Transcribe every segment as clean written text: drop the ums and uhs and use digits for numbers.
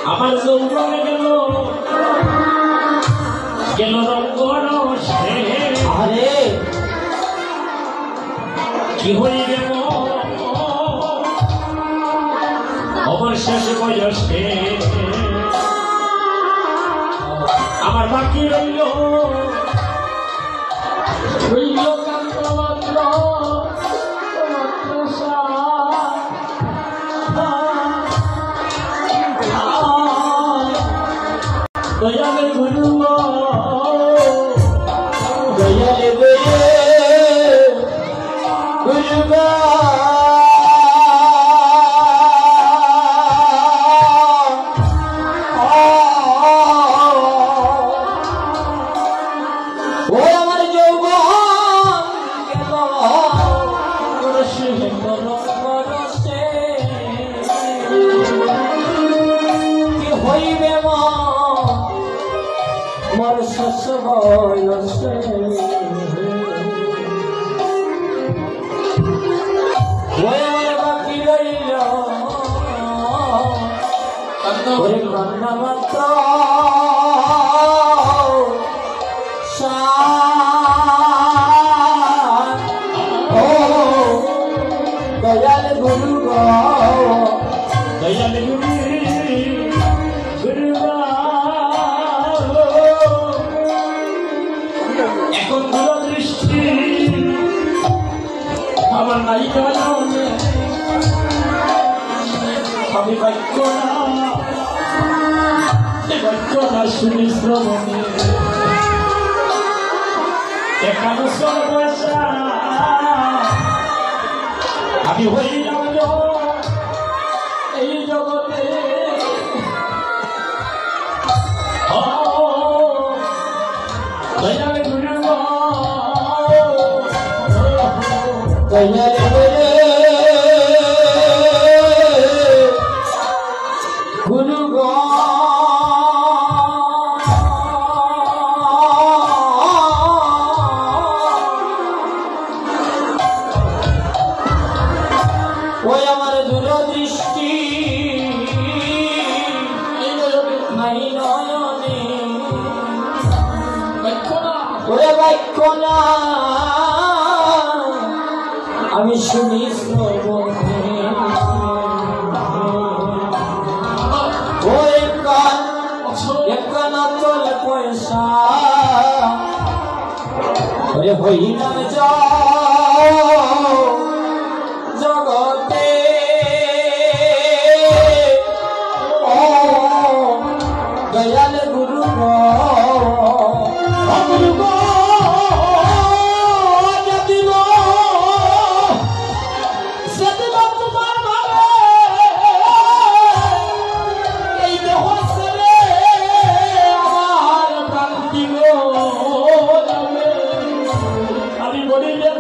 আমার যৌবনে গেল গেল রঙ্গ রসে আরে কি হইবে আমার শেষ বয়সে আমার বাকি রইল কান্তমাত্র দয়ালে গুরু দয়ালে গুরু দয়ালে গুরু দয়ালে গুরু এখন দূরদৃষ্টি আমার নাই কারণে আমি বাক্য না শুনি শ্রবণে একানো পয়সা আমি হইলাম এই জগতে দয়ালে গুরু দয়ালে গুরু ওই আমার দূরদৃষ্টি নাই নয়নে ওরে বাক্য না আমি শুনি শ্রবণে ওই কান তলে পয়সা ওরে হইলাম জগতে দয়ালে গুরু আমি বলি দেব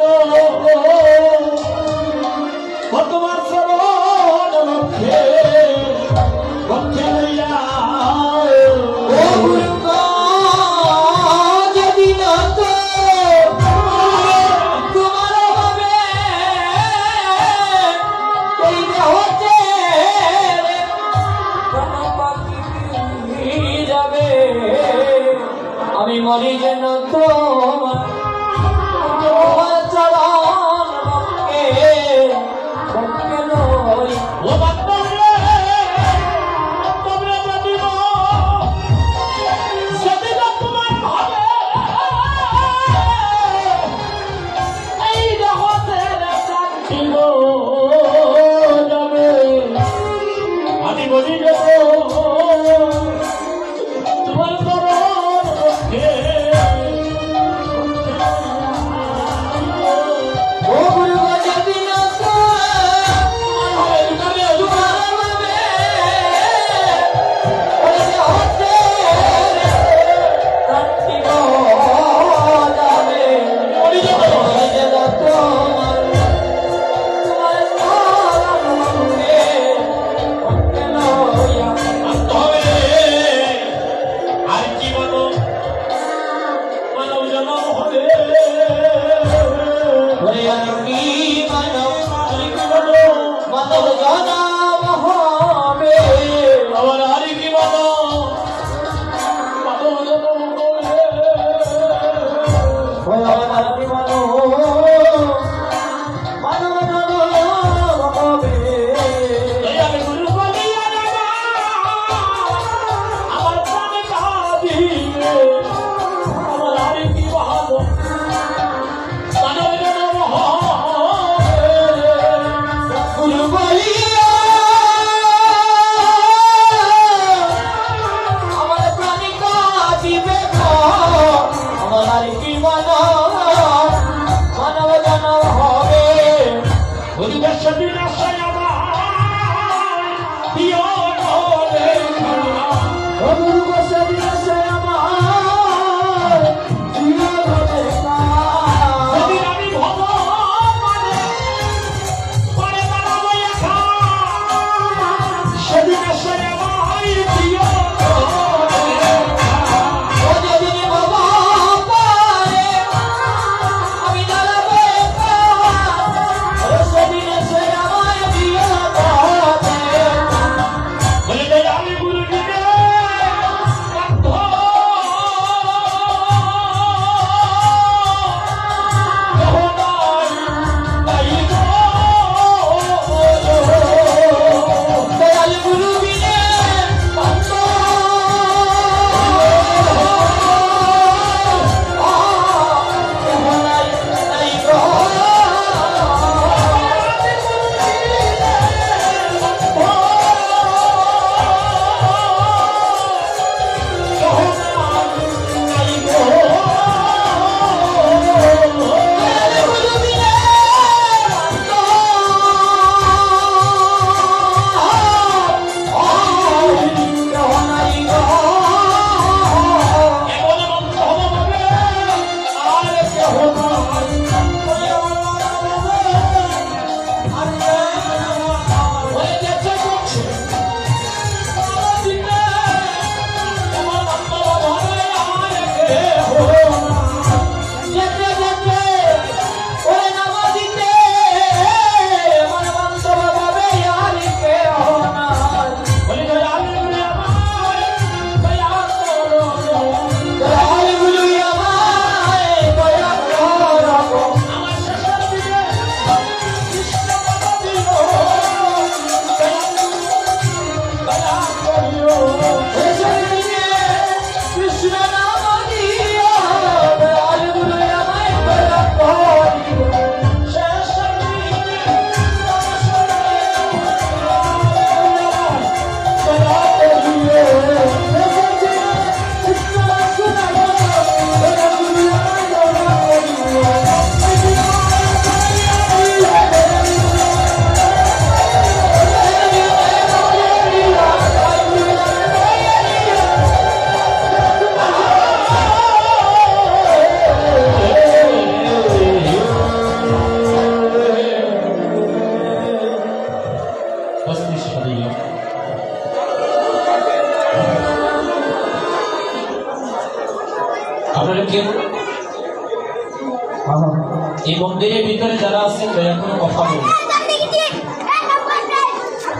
এই মন্দিরের ভিতরে যারা আছেন দয়া করে কথা বলুন।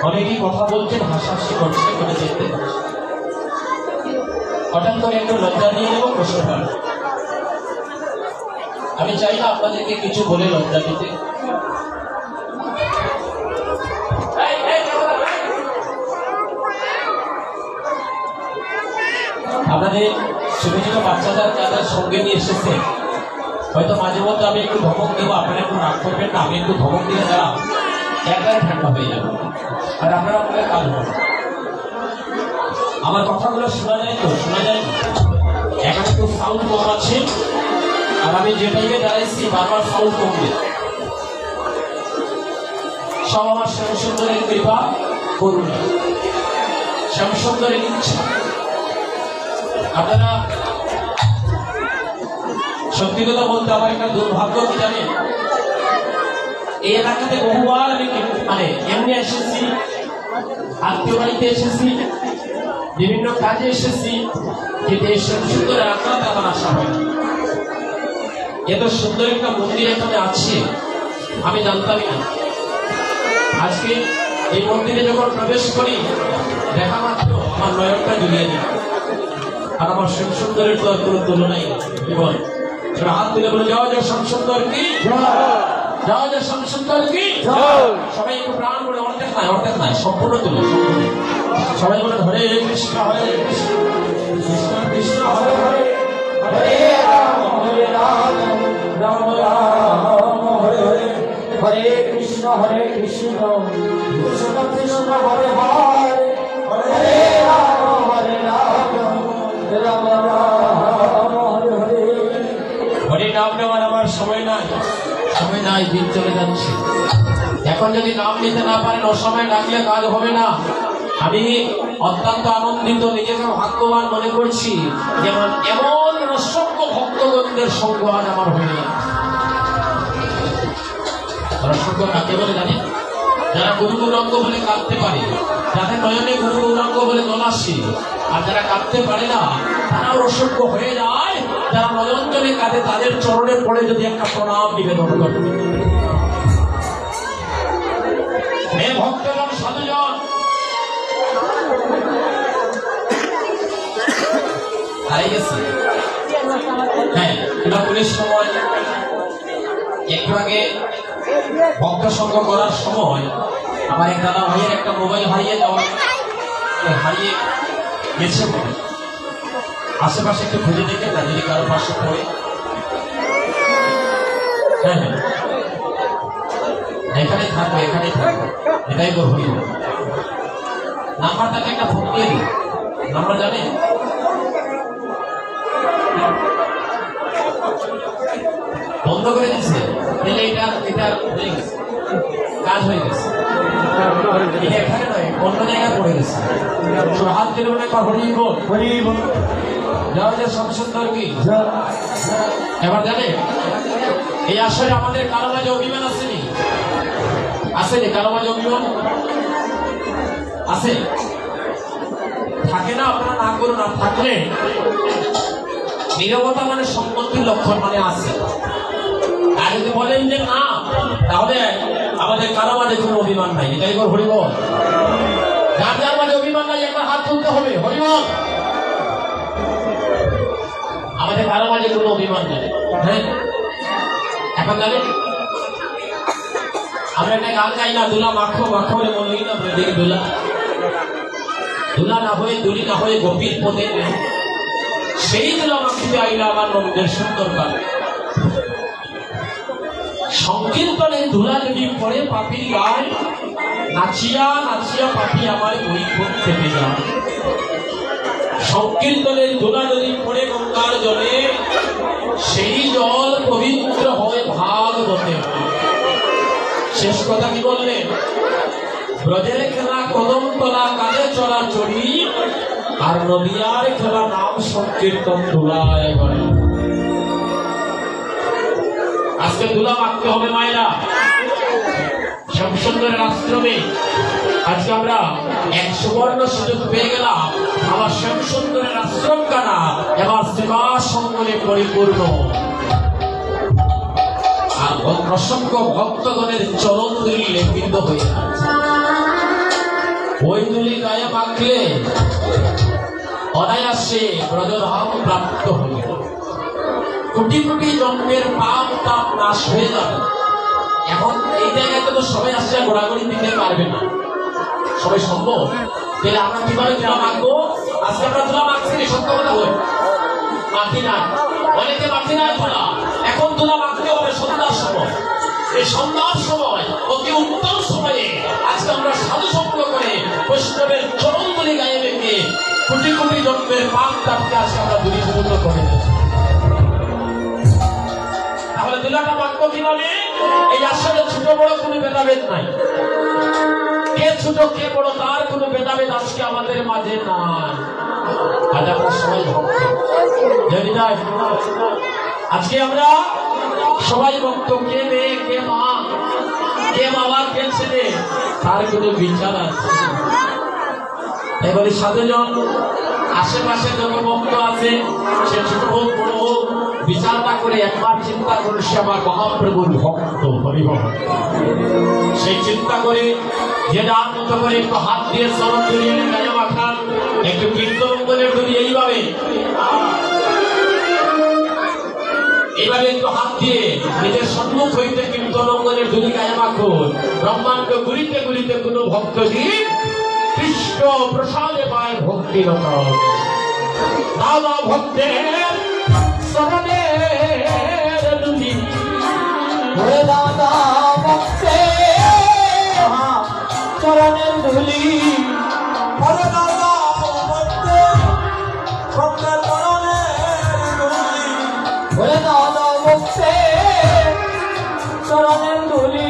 অনেকেই কথা বলছেন, হাসাহাসি করছে, করে যেতে হঠাৎ করে একটু লজ্জা নিয়ে নেব, প্রশ্ন পাবেন। আমি চাই না আপনাদেরকে কিছু বলে লজ্জা দিতে। আপনাদের ছোট ছোট বাচ্চাদের যাদের সঙ্গে নিয়ে এসেছে, হয়তো মাঝে মধ্যে আমি একটু ধমক দেবো, আপনারা একটু রাগ করবেন না। আমি একটু ধমক দিয়ে যারা একবারে ঠান্ডা হয়ে যাবে, আর আপনারা আমাকে কাজ করবেন। আমার কথাগুলো শোনা যায় তো? শোনা যায়। এখন একটু সাউন্ড কম আছে, আর আমি যে টাইমে দাঁড়াইছি বারবার সাউন্ড কমবে। সব আমার শ্যামসুন্দরের কৃপা করুণা, শ্যামসুন্দরের ইচ্ছা। আপনারা সত্যি কথা বলতে আমার একটা দুর্ভাগ্য কি জানেন, এই এলাকাতে বহুবার আমি মানে এমনি এসেছি, আত্মীয় বাড়িতে এসেছি, বিভিন্ন কাজে এসেছি, কিন্তু এই সুন্দর এলাকাতে আমার আসা হয় না। এত সুন্দর একটা মন্দির এখানে আছে আমি জানতামই না। আজকে এই মন্দিরে যখন প্রবেশ করি, দেখা মাত্র আমার নয়নটা জুড়িয়ে দিই। আর আমার সুন্দরের তো আর কোনো তুলনাই জীবন। হাত তুলে বলে জয় জয় শ্যাম সুন্দর কি, জয় জয় শ্যাম সুন্দর কি। সবাই একটু প্রাণ করে অর্ধেক নাই সম্পূর্ণ তুলে সবাই বলে হরে কৃষ্ণ হরে কৃষ্ণ কৃষ্ণ কৃষ্ণ হরে হরে, হরে রাম রাম রাম হরে হরে, হরে কৃষ্ণ কৃষ্ণ কৃষ্ণ হরে হরে, হরে রাম রাম রাম হরে হরে। হরে নাম নেওয়ার আমার সময় নাই, দিন চলে যাচ্ছে। এখন যদি নাম নিতে না পারেন অসময় ডাকলে কাজ হবে না। আমি অত্যন্ত আনন্দিত, নিজেকে ভাগ্যবান মনে করছি যেমন এমন অসংখ্য ভক্তগণদের সঙ্গ আজ আমার হয়ে গেল। রসঙ্গ কাকে বলে জানেন? যারা গুরু গৌরাঙ্গ বলে কাঁদতে পারে, যাদের নয়নে গুরু গৌরাঙ্গ বলে জলাশী, আর যারা কাঁদতে পারে না তারাও রসঙ্গ হয়ে যায়। যারা নয়নজলে কাঁদে তাদের চরণে পড়ে যদি একটা প্রণাম নিবেদন করে। হে ভক্তগণ সাধুজন, হারিয়ে গেছে। হ্যাঁ, এটা পুলিশ সময় একটু আগে ভক্ত সঙ্গ করার সময় আমার এক দাদা ভাইয়ের একটা মোবাইল হারিয়ে গেছে। আশেপাশে একটু খুঁজে দেখে না, যদি কারো পাশে পড়ে। হ্যাঁ হ্যাঁ, এখানেই থাকবে, এটাই করবো। নাম্বারটাকে একটা ফোন দিয়ে দিই। নাম্বার জানে? বন্ধ করে দিচ্ছে, তাহলে এটা কাজ হয়ে গেছে। এটা এখানে নয়, অন্য জায়গায় পড়ে গেছে। হাত দিলে মনে কর হরি বল, হরি বল, জয় জয় শ্যাম সুন্দর কি। এবার জানে এই আসলে আমাদের কারো মাঝে অভিমান আসেনি? কারো মাঝে অভিমান আছে? থাকে না? আপনারা না করুন, না থাকলে নীরবতা মানে সম্পত্তির লক্ষণ মানে আছে। আর যদি বলেন যে না, তাহলে আমাদের কারো মাঝে কোনো অভিমান নাই। এটাই বল হরিবল। যার যার মাঝে অভিমান নাই একবার হাত তুলতে হবে, হরিবল। আমাদের কারো মাঝে কোনো অভিমান নেই। হ্যাঁ, এখন জানেন আমরা একটা গান গাই না, দুলা মাখো মাখো বলে বললি না, দেখি দুলা না হয়ে দুলি না হয়ে গোপীর পদে সেই দুলা মাখিতে আইলা আমার নন্দের সুন্দর গান। সংকীর্তনে ধুলা যদি পড়ে পাপির গায়, নাচিয়া নাচিয়া পাপি আমার বৈকুণ্ঠ থেকে যায়। সংকীর্তনের ধুলা যদি পড়ে গঙ্গার জলে, সেই জল পবিত্র হয় ভাগবতে। শেষ কথা কি বললেন? ব্রজের খেলা কদম তলা, কাঁধে চড়া চড়ি, আর নদিয়ার খেলা নাম সংকীর্তন ধুলায় করে। আজকে ধুলা মাখতে হবে মায়েরা। শ্যামসুন্দরের আশ্রমে আজকে আমরা এক সুবর্ণ সুযোগ পেয়ে গেলাম। আমার শ্যামসুন্দরের আশ্রম কানা এবার সেবা সঙ্গলে পরিপূর্ণ। আর অসংখ্য ভক্তগণের চরণ দুলি লেপিত হয়ে আছে। ওই দুলি গায়ে মাখলে অনায়াসে ব্রজধাম প্রাপ্ত হইল। কোটি কোটি জন্মের পাপ তাপ নাশ হয়ে যাবে। এখন এই জায়গাতে তো সবাই আসছে, ঘোরাঘুরি দিতে পারবে না, সবাই সম্ভব। তাহলে আমরা কিভাবে ধুলা মাখবো? আজকে আমরা ধুলা মাখছি, সত্য কথা বলে মাখি না, অনেকে মাখি না ধুলা। এখন ধুলা মাখতে হবে সন্ধ্যার সময়। এই সন্ধ্যার সময় অতি উত্তম সময়ে আজকে আমরা সাধু সঙ্গ করে বৈষ্ণবের চরণ গুলি গায়ে রেখে কোটি কোটি জন্মের পাপ তাপকে আজকে আমরা দূরীভূত করে দেব। তাহলে দুলাটা মাখবো কিভাবে? এই আসলে ছোট বড় কোনো ভেদাভেদ নাই। কে ছোট কে বড় তার কোনো ভেদাভেদ আজকে আমাদের মাঝে নাই। আজ আমরা সবাই ভক্ত। আজকে আমরা সবাই ভক্ত। কে মেয়ে, কে মা, কে বাবা, কে ছেলে, তার কোনো বিচার আছে? এবারে সাধুজন আশেপাশে যত ভক্ত আছে, সে ছোট হোক বড় হোক, বিচারটা করে একবার চিন্তা করে সে আমার মহাপ্রভুর ভক্ত, হরিভক্ত। সেই চিন্তা করে যে যার মতো করে একটু হাত দিয়ে চরণ জড়িয়ে গায়ে মাখান, একটু কীর্তন করে ধরি এইভাবে এভাবে একটু হাত দিয়ে নিজের সম্মুখ হইতে কীর্তন অঙ্গনের দুলি গায়ে মাখুন। ব্রহ্মাণ্ড ঘুরিতে ঘুরিতে কোনো ভক্তগীত কৃষ্ণ প্রসাদে পায় ভক্তিরত। দাদা ভক্তের চরণের দুলি, ওরে দাদা ভক্তের চরণের ধুলি, ওরে দাদা ভক্তের চরণের ধুলি, ওরে দাদা ভক্তের চরণের ধুলি।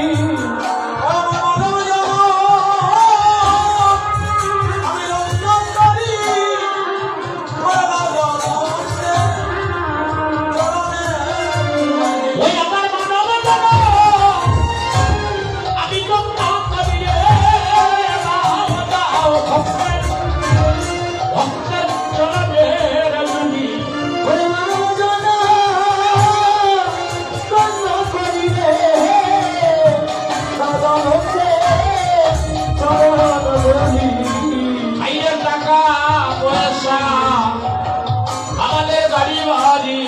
আমাদের বাড়ি বাড়ি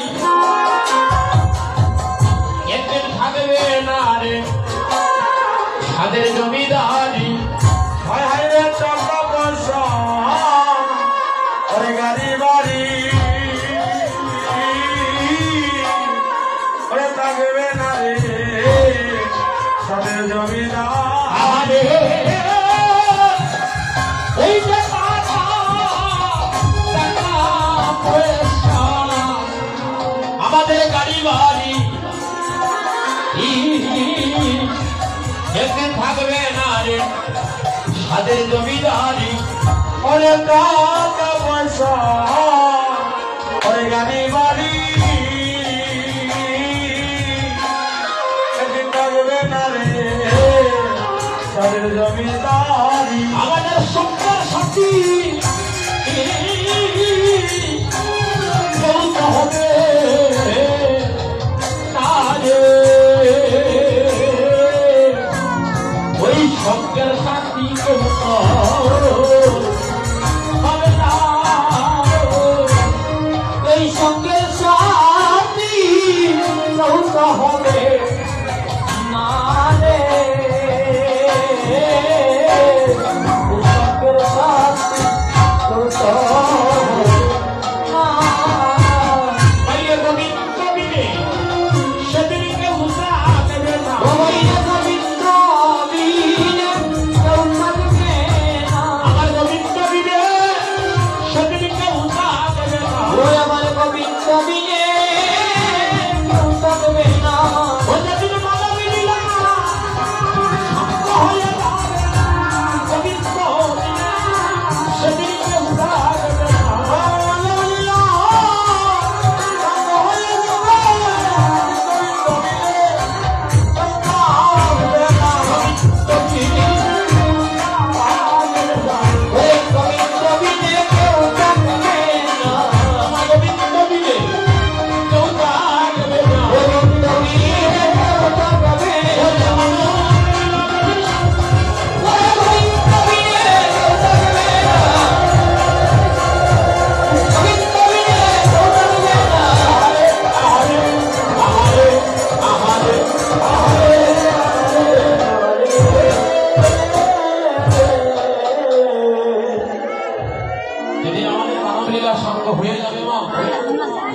একদিন থাকবে না রে, তাদের জমিদারি। হায় হায় রে টাকা পয়সা, ওরে গাড়ি বাড়ি, ওরে থাকবে না রে তাদের জমিদার। এই যে টাকা পয়সা আমাদের গাড়ি বাড়ি একদিন থাকবে না রে, তাদের জমিদারি। ওরে টাকা পয়সা, ওরে গাড়ি বাড়ি, একদিন থাকবে না রে তাদের জমিদারি। আমাদের সংসার সাথী বলতে হবে তারে, ওই সঙ্গের সাথী হবে না, এই সঙ্গে সাথী নৌকা হবে না রে, সঙ্গের সাথী নৌকা না। বাইরে গোবিন্দ বিনে সেদিনকে উষা দেবে না, গোবিন্দ গোবিন্দ বিনে কেউ থাকবে না। আমার গোবিন্দ বিনে সেদিনকে উষা দেবে না। ওই আমার গোবিন্দ বিনে কেউ থাকবে না। ও যেদিন মালা মিলিলা সঙ্গ হয়ে যাবে না, গোবিন্দ বিনে সেদিনকে উষা দেবে না।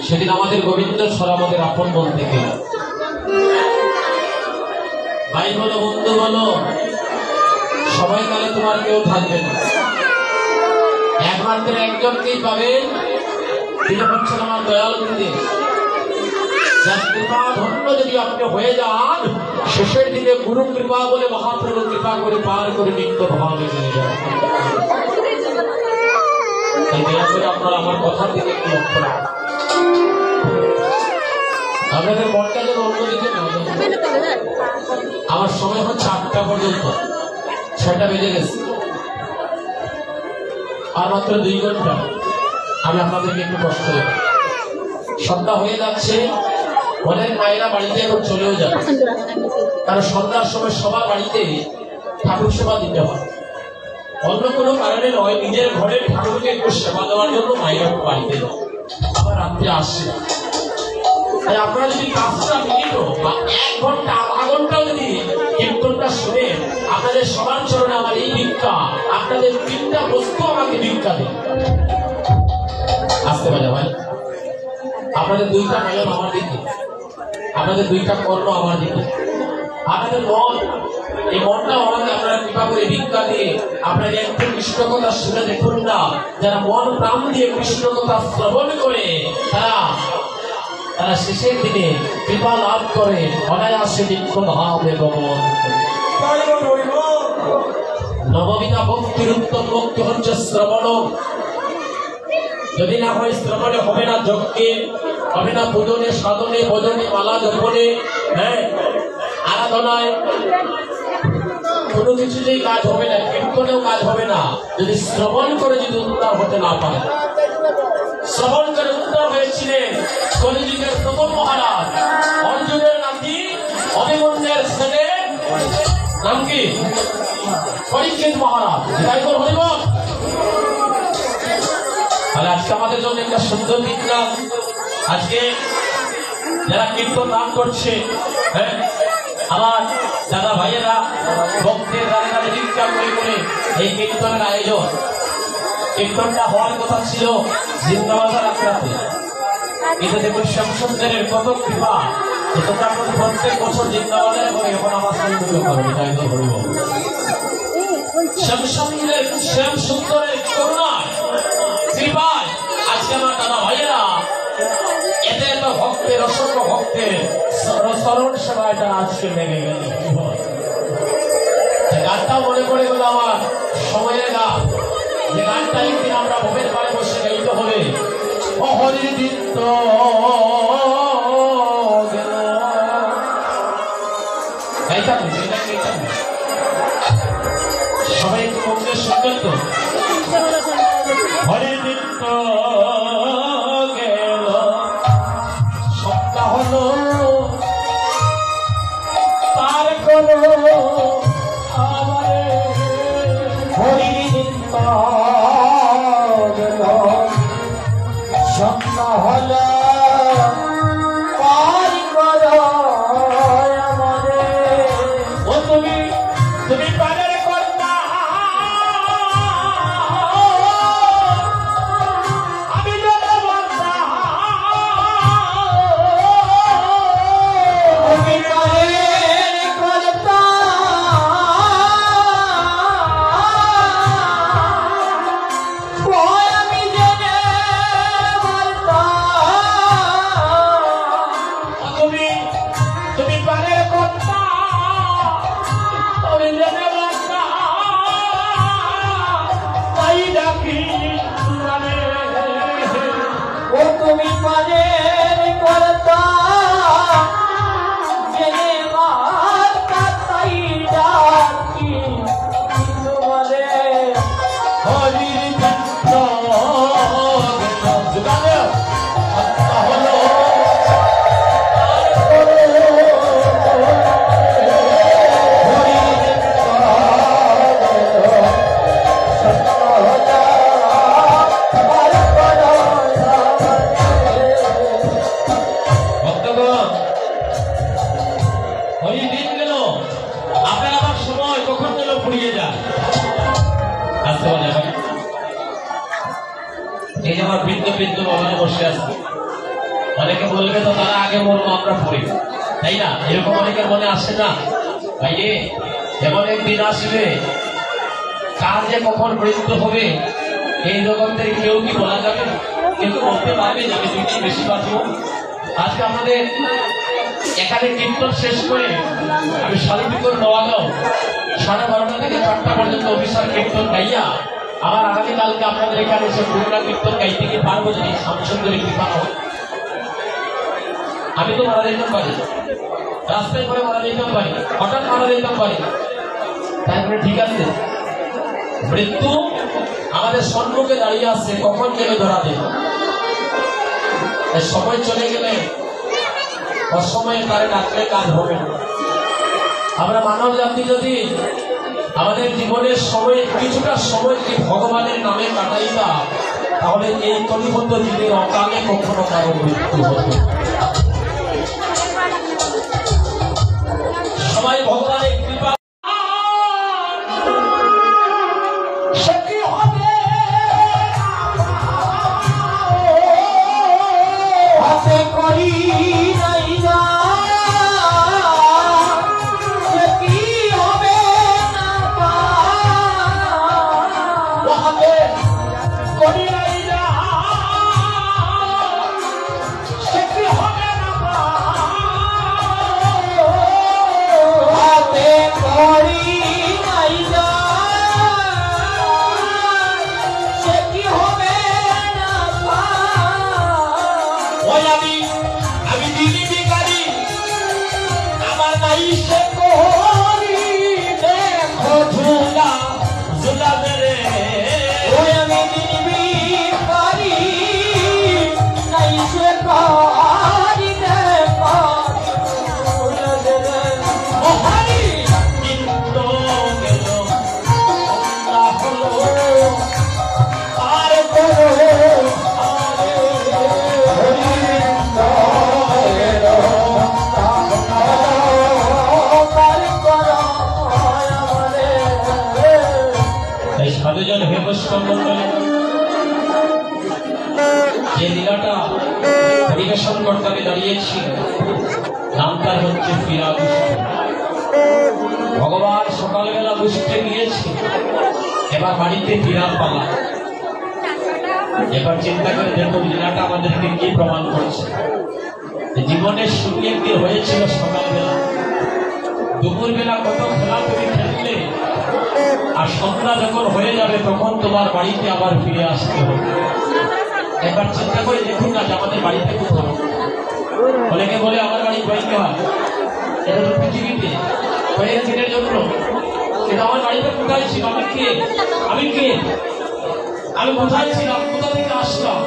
সেদিন আমাদের গোবিন্দ স্বর আমাদের আপন বলতে গেল। ভাই বলো, বন্ধু বলো, সময়কালে তোমার কেউ থাকবে না, একমাত্র একজনকেই পাবেন, তিনি হচ্ছেন আমার দয়াল গুরুদেব। যার কৃপা ধন্য যদি আপনি হয়ে যান, শেষের দিনে গুরু কৃপা বলে মহাপ্রভু কৃপা করে পার করে নিত্য ভাবে চলে যান। দয়া করে আপনারা আমার কথার দিকে একটু লক্ষ্য রাখুন। আপনাদের মনটা যেন অন্যদিকে না যায়। আমার সময় হচ্ছে 8টা পর্যন্ত, 6টা বেজে গেছে, আর মাত্র 2 ঘন্টা। আমি আপনাদেরকে একটু কষ্ট দেব। সন্ধ্যা হয়ে যাচ্ছে, অনেক মায়েরা বাড়িতে এখন চলেও যাবে, কারণ সন্ধ্যার সময় সবার বাড়িতে ঠাকুর সেবা দিতে হয়। অন্য কোনো কারণে নয়, নিজের ঘরের ঠাকুরকে একটু সেবা দেওয়ার জন্য মায়েরা বাড়িতে যায়, আবার রাত্রে আসছে। তাই আপনারা যদি 5টা মিনিটও বা 1 ঘন্টা আধা ঘন্টাও যদি কীর্তনটা শুনে আপনাদের সবার চরণে আমার এই ভিক্ষা, আপনাদের 3টা বস্তু আমাকে ভিক্ষা দিন। আসতে পারে ভাই, আপনাদের 2টা নয়ন আমার দিকে, আপনাদের 2টা কর্ণ আমার দিকে, আপনাদের মন, এই মনটা আমাকে আপনারা কৃপা করে ভিক্ষা দিয়ে আপনারা একটু কৃষ্ণ কথা শুনে দেখুন না। যারা মন প্রাণ দিয়ে কৃষ্ণ কথা শ্রবণ করে তারা শেষের দিনে কৃপা লাভ করে অনায়াসে নিত্য ধামে গমন। নববিধা ভক্তির উত্তম ভক্তি হচ্ছে শ্রবণ। যদি না হয় শ্রবণে হবে না যজ্ঞে, হবে না পূজনে, সাধনে, ভজনে, মালা জপনে, আরাধনায়, কোনো কিছুতেই কাজ হবে না, কীর্তনেও কাজ হবে না যদি শ্রবণ করে যদি উদ্ধার হতে না পারে। শ্রবণ করে উদ্ধার হয়েছিলেন কলিযুগের প্রথম মহারাজ অর্জুনের নাতি অভিমন্যুর ছেলে, নাম কি? পরীক্ষিত মহারাজ। হরিবল। তাহলে আজকে আমাদের জন্য একটা সুন্দর দিন না। আজকে যারা কীর্তন দান করছে, আমার দাদা ভাইয়েরা ভক্তের রান্নার ভিক্ষা করে এই কীর্তনের আয়োজন। কীর্তনটা হওয়ার কথা ছিল জিন্দাবাজার আখড়াতে, কিন্তু দেখুন শ্যামসুন্দরের কত কৃপা, তোমরা প্রত্যেক বছর জিন্দাবাজারে করে এখন আমার সঙ্গে করবে। তাই তো বলব শ্যামসুন্দরের করুণায় কৃপায় আজকে আমার দাদা ভাইয়েরা এতে এত ভক্তের, অসংখ্য ভক্তের স্মরণ সেবায় তারা আজকে লেগে গেল। গানটাও মনে পড়ে গেল আমার সময়ের গান, যে গানটা একদিন আমরা ভোগের পাড়ে বসে গাইতে হবে। হরি দিত্য সবাই একটু মন্দির শুনবেন তো। হরি দিত্য গেল সপ্তাহ হলো তার কোনো হরি দিত্য গেল সপ্তাহ হলো পার করো আমারে। ও তুমি পারের কর্তা, আমি জনবর্তা। তুমি পারের কর্তা, আমি জনবর্তা। তুমি পারের কর্তা, আমি জনবর্তা। তাই ডাকি মানে ও তুমি পারের কর্তা, জেনে মাতা তাই ডাকি তোমারে। হরি দিত্য গেল সপ্তাহ হলো হরি দিত্য গেল সপ্তাহ হলো পার করো আমারে। ভক্তগণ, হরি দিন গেল, আপনার আবার সময় কখন গেল ফুরিয়ে যায়। আসতে পারে ভাই, এই যে আমার বৃদ্ধ বৃদ্ধ বাবারা বসে আছে, অনেকে বলবে তো তারা আগে মরবো আমরা পড়ি, তাই না? এরকম অনেকের মনে আসে না ভাই রে? এমন একদিন আসবে কার যে কখন মৃত্যু হবে এই জগতের কেউ কি বলা যাবে? কিন্তু বলতে পারবে যে আমি 2 দিন বেশি বাঁচবো। আজকে আমাদের এখানে কীর্তন শেষ করে আমি শালিপুর নওয়াগাঁও 12:30 থেকে 4টা পর্যন্ত অফিসার কীর্তন গাইয়া আমার আগামীকালকে আপনাদের এখানে এসে পুরোটা কীর্তন গাইতে গিয়ে পারবো যদি শ্যামসুন্দরের কৃপা হয়। আমি তো মারা যেতে পারি, রাস্তায় করে মারা যেতে পারি, হঠাৎ মারা যেতে পারি, তারপরে ঠিক আছে মৃত্যু আমাদের সম্মুখে দাঁড়িয়ে আছে, কখন গেলে ধরা দেবে। সময় চলে গেলে অসময়ে তারে ডাকলে কাজ হবে না। আমরা মানব জাতি যদি আমাদের জীবনের সময় কিছুটা সময় কি ভগবানের নামে কাটাইতাম, তাহলে এই কলিবদ্ধ জীবের অকালে কখনো কারো মৃত্যু হতো। নাই সে করি দেখো ঝুলা ঝুলা মেরে ওই আমি দিবি পারি নাই সে করি দেখো ঝুলা মেরে ও হরি কিন্তু গেল সন্ধ্যা হলো আর করো সাধুজন হে বৈষ্ণব মণ্ডলী, যে লীলাটা পরিবেশন করতে আমি দাঁড়িয়েছি নাম তার হচ্ছে ফিরা বুঝতে। ভগবান সকালবেলা বুঝতে গিয়েছি, এবার বাড়িতে ফিরার পালা। এবার চিন্তা করে দেখুন লীলাটা আমাদেরকে কি প্রমাণ করছে। জীবনের শুরু একদিন হয়েছিল সকালবেলা, দুপুরবেলা কত খেলাধুলি খেললে, আর সন্ধ্যা যখন হয়ে যাবে তখন তোমার বাড়িতে আবার ফিরে আসতে হবে। একবার চিন্তা করে দেখুন না যে আমাদের বাড়িতে কোথাও। অনেকে বলে আমার বাড়ি কয়েকটা হয়, এটা তো পৃথিবীতে কয়েক দিনের জন্য, কিন্তু আমার বাড়িতে কোথায় ছিল? আমি কে? আমি কে? আমি কোথায় ছিলাম? কোথা থেকে আসলাম?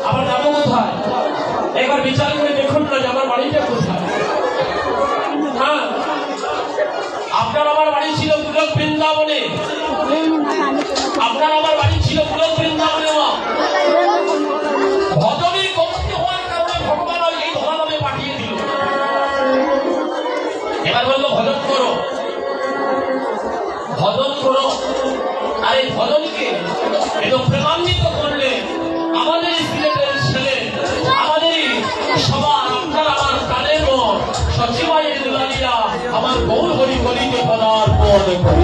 আমার যাবো কোথায়? একবার বিচার করে দেখুন না যে আমার বাড়িটা কোথায়। হ্যাঁ, আপনার আমার বাড়ি ছিল গোলক বৃন্দাবনে, আপনার আমার বাড়ি ছিল গোলক বৃন্দাবনে। ভজনের কমতি হওয়ার কারণে ভগবান এই ধরা নামে পাঠিয়ে দিল। এবার বললো ভজন করো, ভজন করো। আর এই ভজনকে একদম প্রেমান্বিত করলে আমাদের সিলেটের ছেলে, আমাদের সবার, আপনার আমার প্রাণের মন সচিবাইয়ের দুলালিরা আমার গৌর হরি বলিতে পদার্পণ করি।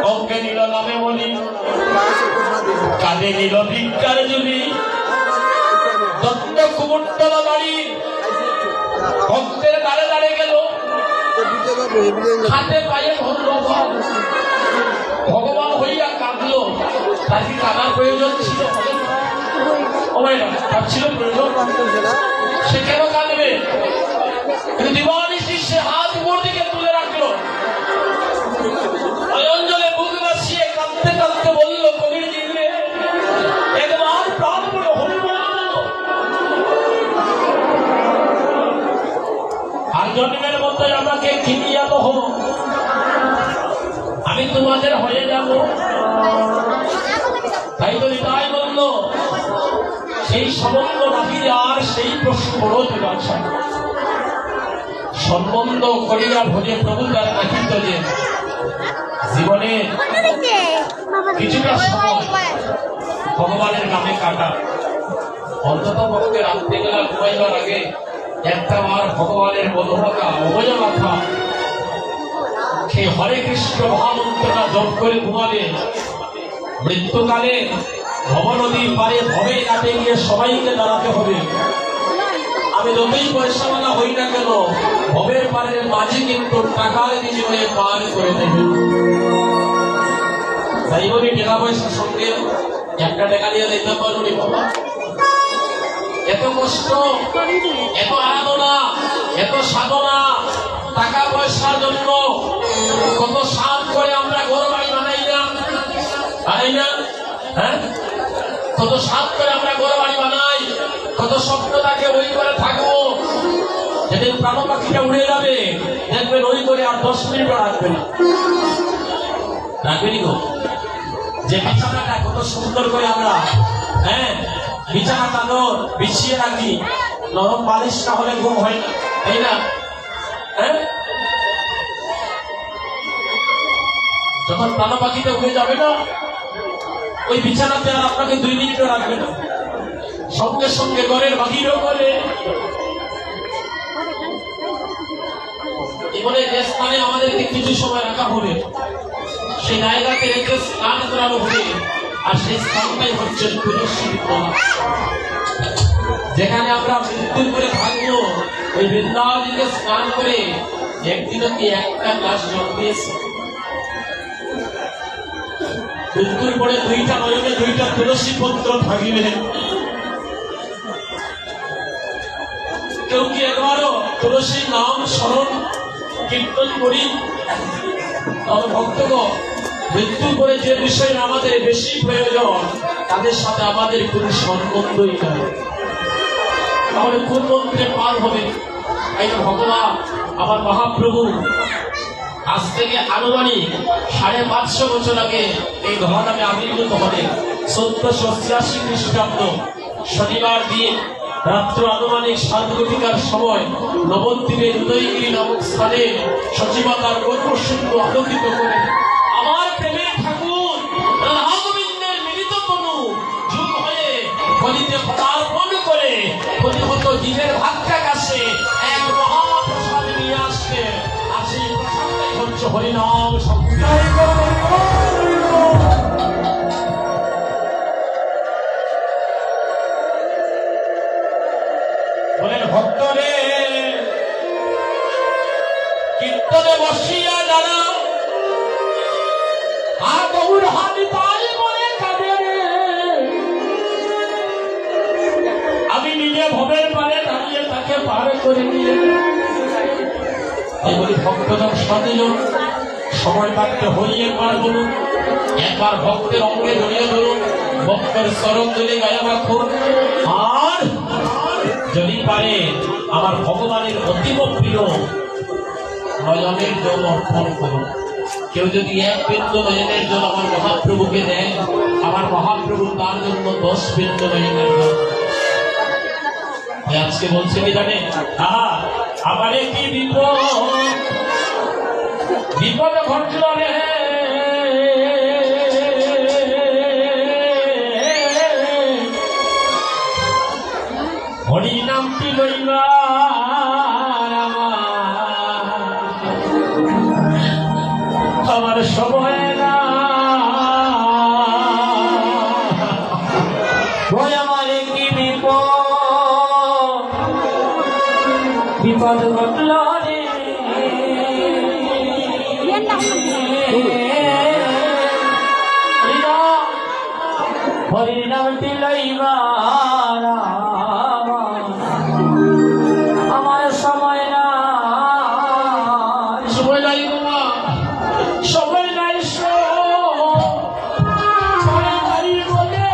অঙ্কে নিল নামে বলি, কাঁদে নিল ভিক্ষার জুলি, দত্ত কুমুট্টল বাড়ি ভক্তের দাঁড়ে দাঁড়ে গেল, হাতে পায়ে ধরল। ভগবান হইয়া কাঁদলো, তার কি কাঁদার প্রয়োজন ছিল? তার ছিল প্রয়োজন? সে কেন কাঁদবে? কিন্তু দিবানিশি সে হাত উপর দিকে তুলে রাখলো, অঞ্জলে বুক বাসিয়ে কাঁদতে কাঁদতে বলল, কবির দিলে একবার প্রাণ বলে হরিবল। আর জন্মের মধ্যে আমাকে কিনিয়া তো হব, আমি তোমাদের হয়ে যাব। তাই তো তাই বলল, সেই সম্বন্ধ নাকি আর সেই প্রশ্ন আছে সম্বন্ধ করিয়া ভোজে প্রভু তার নাকিত যে জীবনে কিছুটা সময় ভগবানের নামে কাটা, অন্তত পক্ষে রাত্রিবেলা ঘুমাইবার আগে একটা বার ভগবানের মধুরতা অবয় মাথা সেই হরে কৃষ্ণ মহামন্ত্রটা জপ করে ঘুমাবে। মৃত্যুকালে ভব নদীর পারে ভবে কাটে গিয়ে সবাইকে দাঁড়াতে হবে। আমি যতই পয়সাওয়ালা হই না কেন, ভবের পারের মাঝে কিন্তু টাকার বিনিময়ে পার করে দেবে। তাই বলি টাকা পয়সার সঙ্গে একটা টাকা নিয়ে দিতে পারি বাবা। এত কষ্ট, এত আরাধনা, এত সাধনা, টাকা পয়সার জন্য কত সাধ করে আমরা ঘর বাড়ি বানাই না, বানাই না? হ্যাঁ, কত সাধ করে আমরা ঘর বাড়ি বানাই, কত স্বপ্ন থাকে ওই করে থাকবো। যেদিন প্রাণ পাখিটা উড়ে যাবে দেখবেন ওই করে আর 10 মিনিটও রাখবে না, রাখবেনি গো। যে বিছানাটা কত সুন্দর করে আমরা, হ্যাঁ, বিছানা চাদর বিছিয়ে রাখি, নরম বালিশ না হলে ঘুম হয় না, তাই না? হ্যাঁ, যখন প্রাণ পাখিটা উড়ে যাবে না, ওই বিছানাতে আর আপনাকে 2 মিনিটও রাখবে না, সঙ্গে সঙ্গে ঘরের বাহিরও করে। জীবনে যে স্থানে আমাদেরকে কিছু সময় রাখা হবে, সেই জায়গাতে রেখে স্নান করানো হবে। আর সেই স্থানটাই হচ্ছে তুলসী তলা, যেখানে আমরা মৃত্যুর করে থাকবো। ওই বৃন্দাবনীকে স্নান করে একদিনও কি একটা গ্লাস জল দিয়েছে? মৃত্যুর পরে 2টা নয়নে 2টা তুলসী পত্র থাকিবে। কেউ কি একবারও তুলসীর নাম স্মরণ কীর্তন করি? তবে ভক্তগণ, মৃত্যুর পরে যে বিষয়ে আমাদের বেশি প্রয়োজন, তাদের সাথে আমাদের কোনো সম্বন্ধই নাই। তাহলে কোন মন্ত্রে পার হবে? এই ভগবান আমার মহাপ্রভু আজ থেকে আনুমানিক 550 বছর আগে এই ধরাধামে আবির্ভূত হলেন। 1486 খ্রিস্টাব্দ শনিবার দিন রাত্র আনুমানিক 7 ঘটিকার সময় নবদ্বীপের উদয়গিরি নামক স্থানে সচিবতার গর্ভসিন্ধু আলোকিত করে আমার প্রেমের ঠাকুর রাধা গোবিন্দের মিলিত তনু যুগ হয়ে কলিতে পদার্পণ করে প্রতিহত জীবের ভাগ্যাকাশে এক মহাপ্রসাদ নিয়ে আসছে। আর সেই প্রসাদটাই হচ্ছে হরিনাম সংকীর্তন। বলেন ভক্তরে কীর্তনে বসিয়া যারা আর গৌর হাতি তাই বলে কাঁদে রে, আমি নিজে ভবের পারে দাঁড়িয়ে তাকে পার করে নিয়ে বলি ভক্তজন সচেতন সময় থাকতে হরিয়ে পার বলুন, একবার ভক্তের অঙ্গে জড়িয়ে ধরুন, ভক্তের চরণ জলে গায়ে রাখুন, আর যদি পারে আমার ভগবানের অতীব প্রিয় নয়নের জল অর্পণ করুন। কেউ যদি 1 বিন্দু নয়নের জল আমার মহাপ্রভুকে দেয়, আমার মহাপ্রভু তার জন্য 10 বিন্দু নয়নের জল। আজকে বলছে কি জানে, আমার কি বিপদ ঘটল রে, হরি নামটি লইবা আমার সময় না, আমার কি বিপদ ঘটল রে, হরি নামটি লইবা আমার সময় না, সময় নাই বাবা, সময় নাই, সময় নাই বলে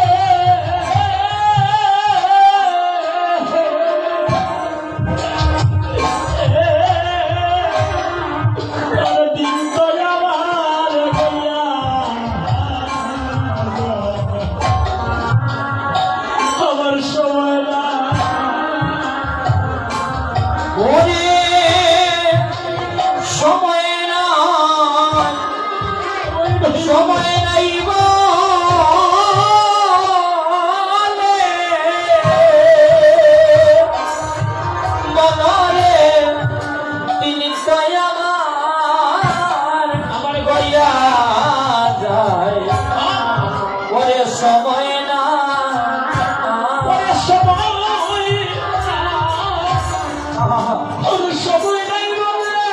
দিন তো আমার গইয়া আমার সময় না। ওরে সময় না, সময় নাই বলে মনরে তিনি আমার গইয়া যায়, ওরে সময় না, ওরে সময় ওরে সময় নাই বলে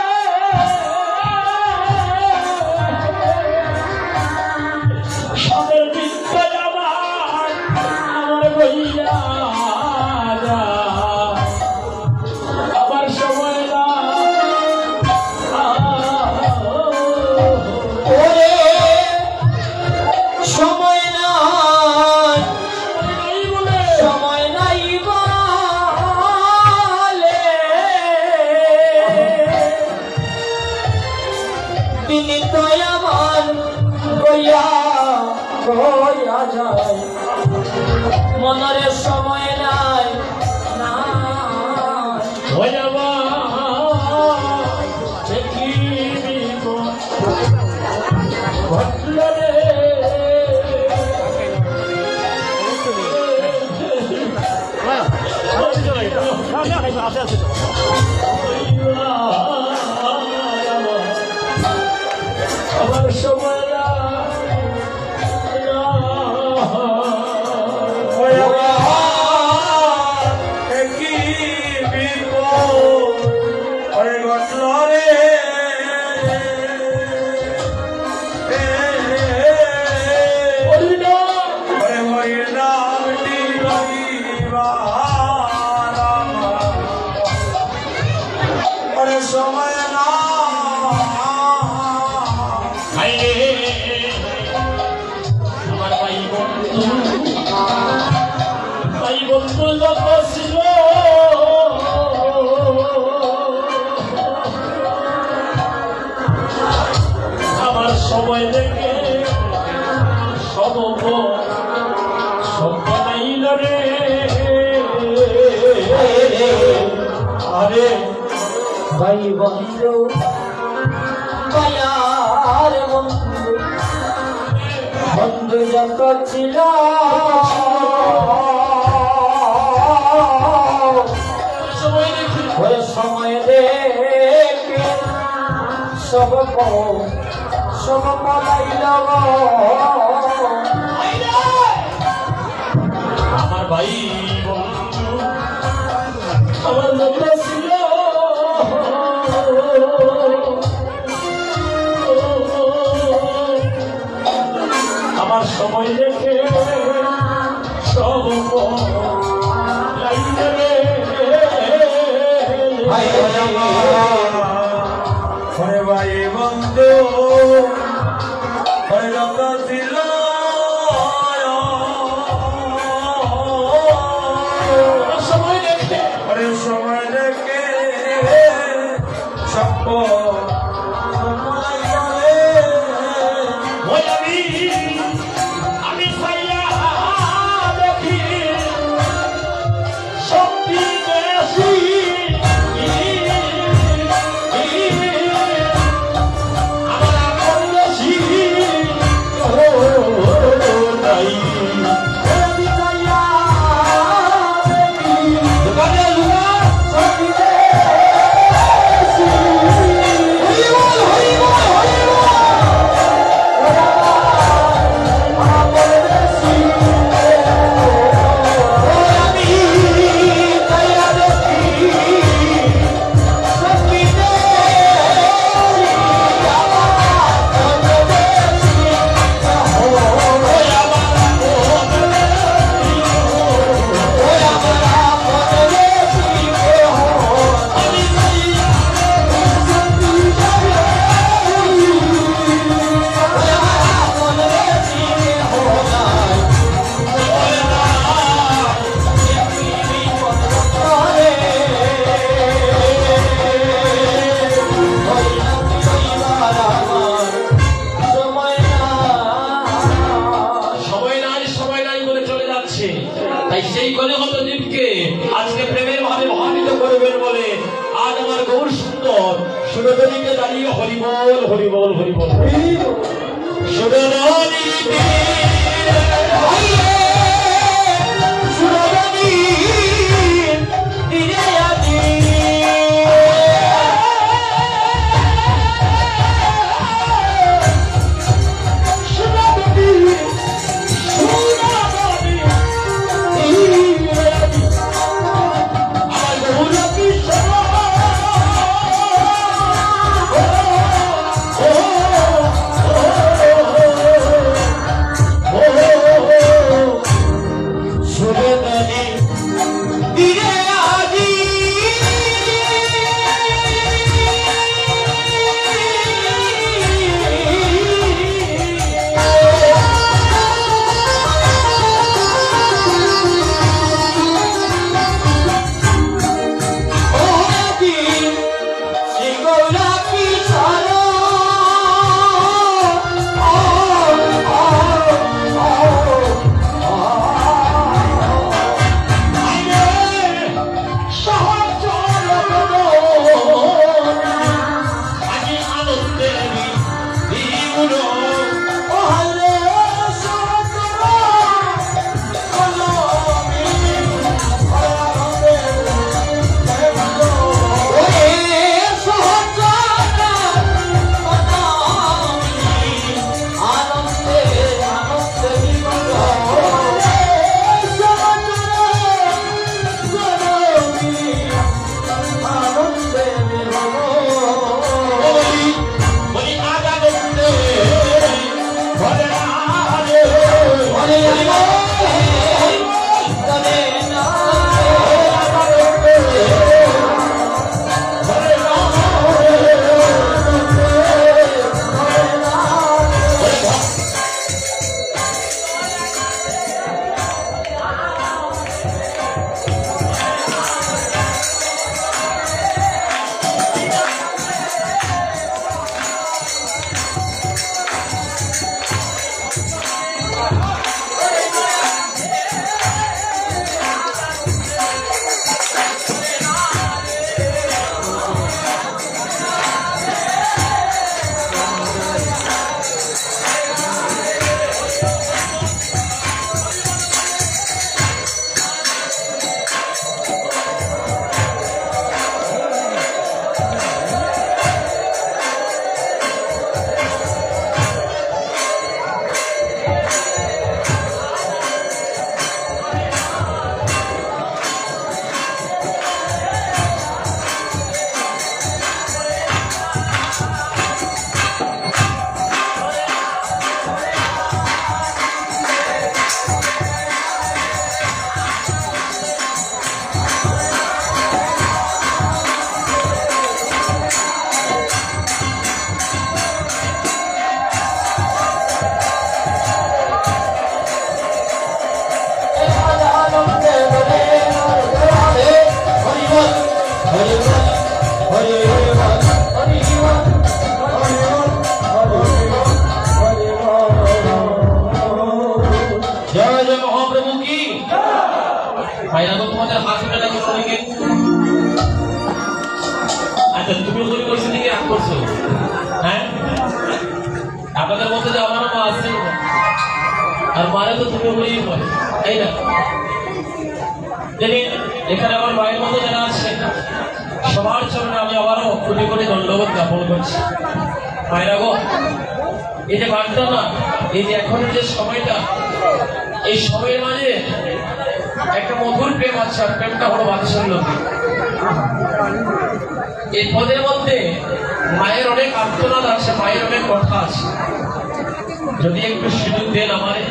সবের বিদ্যা আমার বইয়া আবার সময় না। ওরে সময় নাই, সময় নাই বলে তিনি তো আমার গইয়া যায়, মনরে সময় নাই না, হয়ে যাবা ঘটল রে, আমার সময় না, কি বিপদ ঘটল রে, সময় না হাইরে আমার ভাই বন্ধু যত ছিল আমার সময় দেখে সব বানাইল রে আরে ভাই বন্ধু ভাইয়ার বন্ধু বন্ধু যত ছিল ওই সময় দেখে সব পালাইল আমার ভাই বন্ধু আমার যত ছিল আমার সময় দেখে সব ওরে ভাই বন্ধু ওরে যত ছিল সময় দেখে ওরে সময় দেখে সব আমি সাইয়া দেখি শক্তি বেশি আমার আপন বেশি নাই দোকানে লুকা তাই সেই কলিগত জীবকে আজকে প্রেমের ভাবে মহান্বিত করবেন বলে আজ আমার গৌর সুন্দর সুরধনীকে দাঁড়িয়ে হরিবল হরিবল হরিবল সুরধনীতে তুমি বলি বলছি নাকি রাগ করছো? হ্যাঁ, আপনাদের মধ্যে যে আমার মা আছে আর মারে তো তুমি বলেই বলে, তাই না? এখানে আমার মায়ের মতো যারা আছে সবার সামনে আমি আবারও কোটি কোটি দণ্ডবোধ জ্ঞাপন করছি। মায়েরা গো, এই যে গানটা না, এই যে এখনের যে সময়টা, এই সময়ের মাঝে একটা মধুর প্রেম আছে, আর প্রেমটা হলো বাদশার লোকে। এই পদের মধ্যে মায়ের অনেক আত্মনাদ আছে, মায়ের অনেক কথা আছে। যদি একটু সুযোগ দেন আমারে,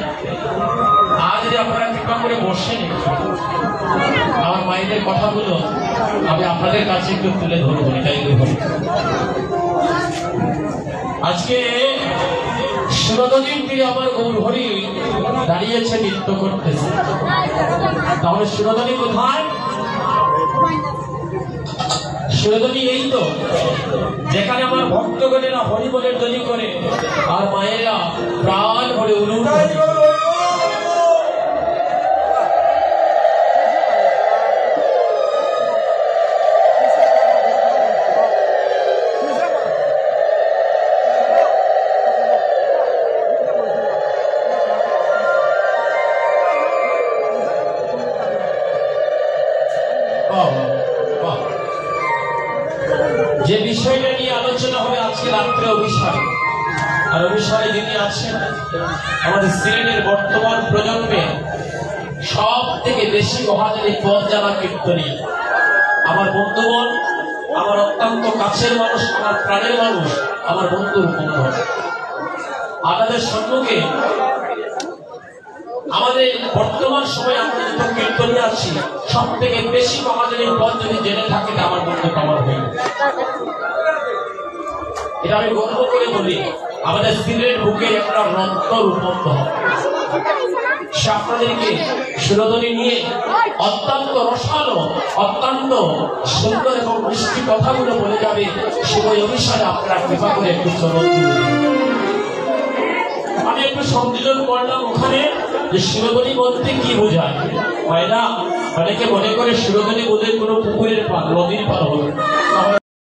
আজ যদি আপনারা কৃপা করে বসেন, আমার মায়েদের কথাগুলো আমি আপনাদের কাছে একটু তুলে ধরবো, এটাই ধরবো। আজকে সুরনদীর তীরে আমার গৌরহরি দাঁড়িয়েছে, নৃত্য করতেছে। তাহলে সুরনদী কোথায়? সুরনদী এই তো, যেখানে আমার ভক্তগণেরা হরি বলে ধ্বনি করে আর মায়েরা প্রাণ ভরে উলুন। যে বিষয়টা নিয়ে আলোচনা হবে আজকে রাত্রে অভিষয়, আর অভিষয় যিনি আছেন আমাদের সিলেটের বর্তমান প্রজন্মে সব থেকে বেশি মহাজানী পথ জানা কীর্তনী, আমার বন্ধুগণ, আমার অত্যন্ত কাছের মানুষ, আমার প্রাণের মানুষ, আমার বন্ধুর বন্ধু। আপনাদের সম্মুখে আমাদের বর্তমান সময়ে আমরা যত কীর্তনী আছি, সব থেকে বেশি মহাজনের পথ যদি জেনে থাকে তা আমার বন্ধু আমার হয়ে। এটা আমি গর্ব করে বলি, আমাদের সিলেট বুকে একটা রত্ন রূপন্ত হবে। সে আপনাদেরকে সুরধ্বনি নিয়ে অত্যন্ত রসালো, অত্যন্ত সুন্দর এবং মিষ্টি কথাগুলো বলে যাবে। শুভ অভিষেকে আপনারা কৃপা করে একটু চরণ তুলে দিন। আমি একটু সংযোজন করলাম ওখানে যে সুরধ্বনি বলতে কি বোঝায়। মায়েরা অনেকে মনে করে সুরধ্বনি বোধহয় কোনো পুকুরের পার, নদীর পার হবে।